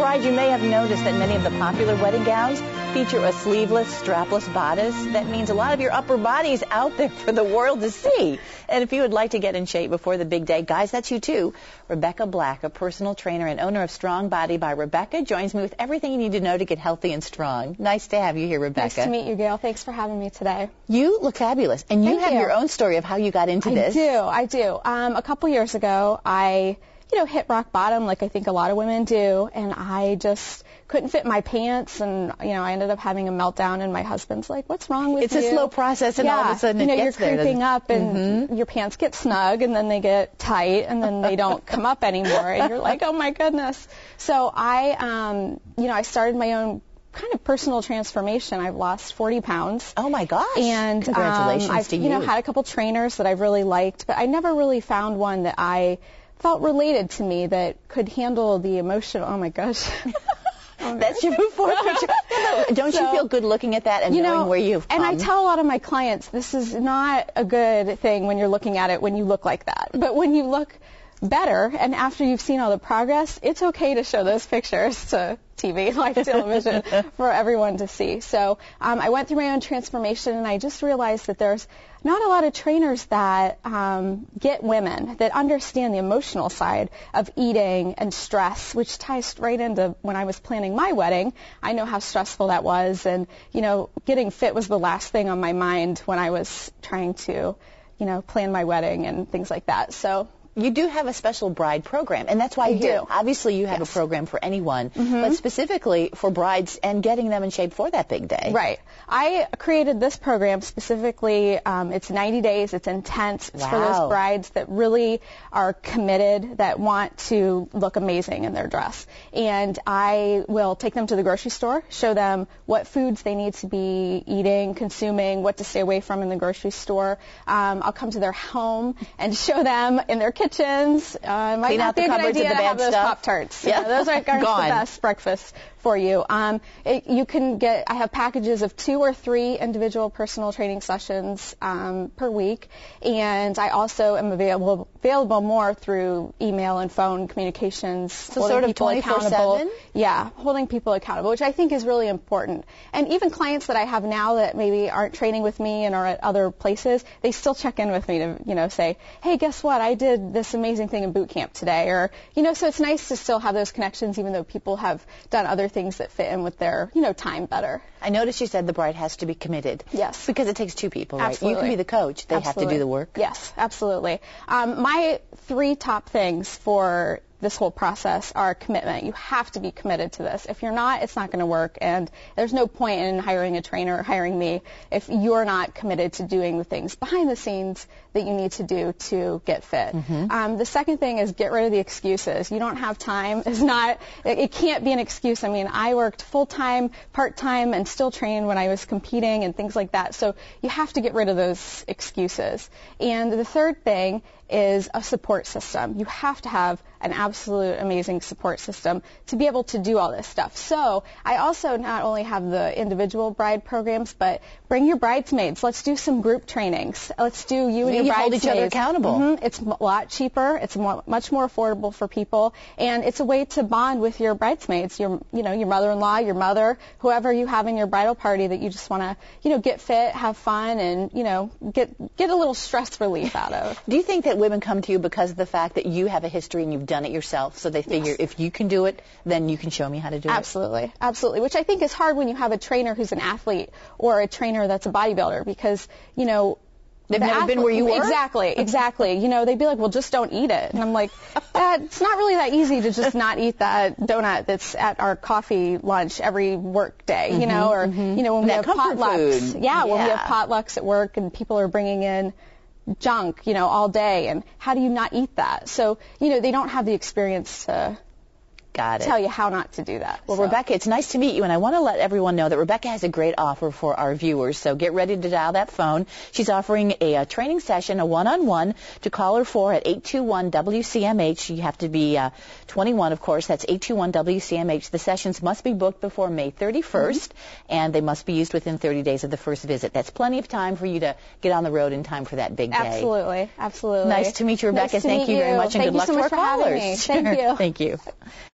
bride, you may have noticed that many of the popular wedding gowns feature a sleeveless, strapless bodice. That means a lot of your upper body's out there for the world to see. And if you would like to get in shape before the big day, guys, that's you too. Rebecca Black, a personal trainer and owner of Strong Body by Rebecca, joins me with everything you need to know to get healthy and strong. Nice to have you here, Rebecca. Nice to meet you, Gail. Thanks for having me today. You look fabulous, and you have your own story of how you got into this. I do. A couple years ago, I hit rock bottom like I think a lot of women do, and I just couldn't fit my pants, and, I ended up having a meltdown, and my husband's like, what's wrong with you? It's a slow process, and all of a sudden it gets there. You're creeping up, and your pants get snug, and then they get tight, and then they don't come up anymore, and you're like, oh my goodness. So I started my own kind of personal transformation. I've lost 40 pounds. Oh my gosh. And congratulations to you. I've had a couple trainers that I've really liked, but I never really found one that I felt related to me that could handle the emotional. Oh my gosh. That's your before picture. Don't you feel good looking at that and knowing where you've come? And I tell a lot of my clients, this is not a good thing when you're looking at it when you look like that. But when you look better and after you've seen all the progress, it's okay to show those pictures to TV, live television, for everyone to see. So I went through my own transformation, and I just realized that there's not a lot of trainers that get women, that understand the emotional side of eating and stress, which ties right into when I was planning my wedding. I know how stressful that was, and, getting fit was the last thing on my mind when I was trying to, plan my wedding and things like that. So you do have a special bride program, and that's why you do. Obviously, you have a program for anyone, but specifically for brides and getting them in shape for that big day. Right. I created this program specifically. It's 90 days. It's intense. It's for those brides that really are committed, that want to look amazing in their dress. And I will take them to the grocery store, show them what foods they need to be eating, consuming, what to stay away from in the grocery store. I'll come to their home and show them in their kitchens. Might not be a good idea to have those Pop-Tarts. Yeah, those aren't the best breakfast for you. You can get, I have packages of 2 or 3 individual personal training sessions per week, and I also am available more through email and phone communications. So sort of 24/7? Yeah, holding people accountable, which I think is really important. And even clients that I have now that maybe aren't training with me and are at other places, they still check in with me to, say, hey, guess what? I did this amazing thing in boot camp today. Or, so it's nice to still have those connections even though people have done other things that fit in with their, time better. I noticed you said the bride has to be committed. Yes. Because it takes 2 people, right? Absolutely. You can be the coach. They have to do the work. Yes, absolutely. My 3 top things for this whole process are commitment. You have to be committed to this. If you're not, it's not going to work, and there's no point in hiring a trainer or hiring me if you're not committed to doing the things behind the scenes that you need to do to get fit. The second thing is get rid of the excuses. You don't have time. It can't be an excuse. I mean, I worked full-time, part-time, and still trained when I was competing and things like that. So you have to get rid of those excuses. And the third thing is a support system. You have to have an absolute amazing support system to be able to do all this stuff. So I also not only have the individual bride programs, but bring your bridesmaids. Let's do some group trainings. Let's do you and your bridesmaids. Hold each other accountable. It's a lot cheaper. It's much more affordable for people, and it's a way to bond with your bridesmaids, your mother-in-law, your mother, whoever you have in your bridal party that you just want to, get fit, have fun, and, get a little stress relief out of. Do you think that women come to you because of the fact that you have a history and you've done it yourself, so they figure if you can do it, then you can show me how to do it? Absolutely, which I think is hard when you have a trainer who's an athlete or a trainer that's a bodybuilder, because, they've never been where you were? Exactly. They'd be like, well, just don't eat it. And I'm like, it's not really that easy to just not eat that donut that's at our coffee lunch every work day, or, when we have potlucks. When we have potlucks at work and people are bringing in junk, all day, and how do you not eat that? So, they don't have the experience to tell you how not to do that. Well, Rebecca, it's nice to meet you, and I want to let everyone know that Rebecca has a great offer for our viewers, so get ready to dial that phone. She's offering a training session, a one-on-one, to call her for at 821-WCMH. You have to be 21, of course. That's 821-WCMH. The sessions must be booked before May 31st, and they must be used within 30 days of the first visit. That's plenty of time for you to get on the road in time for that big day. Absolutely. Nice to meet you, Rebecca. Thank you very much, and good luck to our callers. Thank you. Thank you.